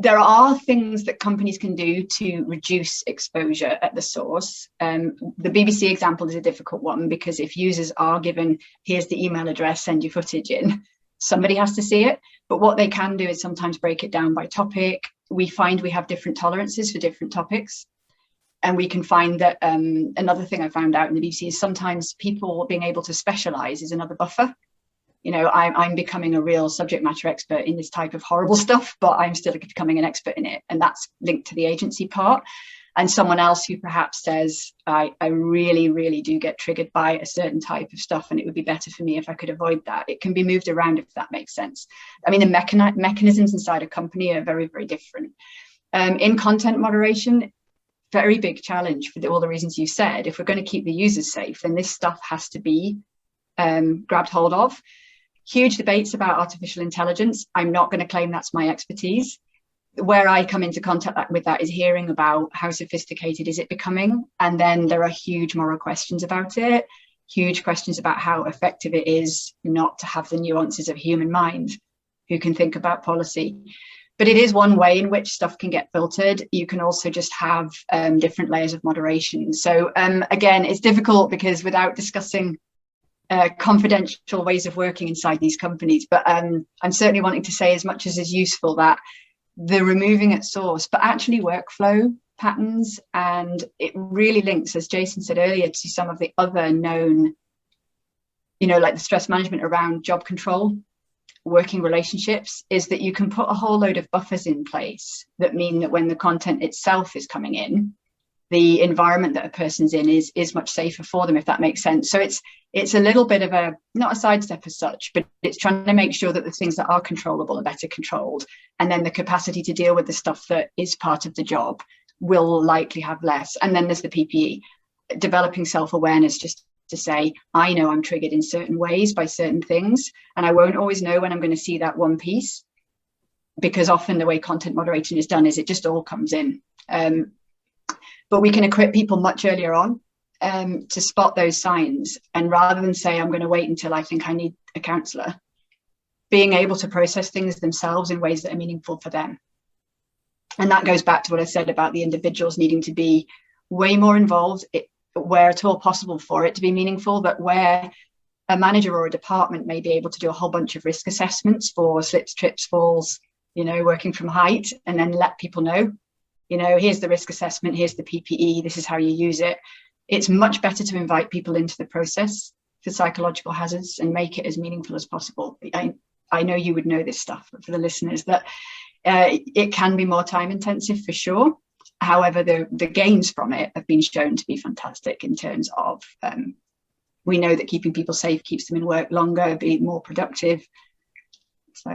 There are things that companies can do to reduce exposure at the source. The BBC example is a difficult one, because if users are given, here's the email address, send your footage in, somebody has to see it. But what they can do is sometimes break it down by topic. We find we have different tolerances for different topics. And we can find that another thing I found out in the BBC is sometimes people being able to specialize is another buffer. You know, I'm becoming a real subject matter expert in this type of horrible stuff, but I'm still becoming an expert in it. And that's linked to the agency part. And someone else who perhaps says, I really, really do get triggered by a certain type of stuff, and it would be better for me if I could avoid that. It can be moved around, if that makes sense. I mean, the mechanisms inside a company are very, very different. In content moderation, very big challenge for all the reasons you said. If we're going to keep the users safe, then this stuff has to be grabbed hold of. Huge debates about artificial intelligence. I'm not going to claim that's my expertise. Where I come into contact with that is hearing about how sophisticated is it becoming. And then there are huge moral questions about it, huge questions about how effective it is not to have the nuances of human mind who can think about policy. But it is one way in which stuff can get filtered. You can also just have different layers of moderation. So again, it's difficult because without discussing confidential ways of working inside these companies, but I'm certainly wanting to say, as much as is useful, that the removing at source, but actually workflow patterns, and it really links, as Jason said earlier, to some of the other known, you know, like the stress management around job control, working relationships, is that you can put a whole load of buffers in place that mean that when the content itself is coming in, the environment that a person's in is much safer for them, if that makes sense. So it's a little bit of a, not a sidestep as such, but it's trying to make sure that the things that are controllable are better controlled. And then the capacity to deal with the stuff that is part of the job will likely have less. And then there's the PPE, developing self-awareness, just to say, I know I'm triggered in certain ways by certain things, and I won't always know when I'm going to see that one piece, because often the way content moderation is done is it just all comes in. But we can equip people much earlier on to spot those signs. And rather than say, I'm going to wait until I think I need a counsellor, being able to process things themselves in ways that are meaningful for them. And that goes back to what I said about the individuals needing to be way more involved where at all possible for it to be meaningful, but where a manager or a department may be able to do a whole bunch of risk assessments for slips, trips, falls, you know, working from height, and then let people know, you know, here's the risk assessment, here's the PPE, this is how you use it. It's much better to invite people into the process for psychological hazards and make it as meaningful as possible. I know you would know this stuff, but for the listeners, that it can be more time intensive for sure. However, the gains from it have been shown to be fantastic in terms of, we know that keeping people safe keeps them in work longer, be more productive. So.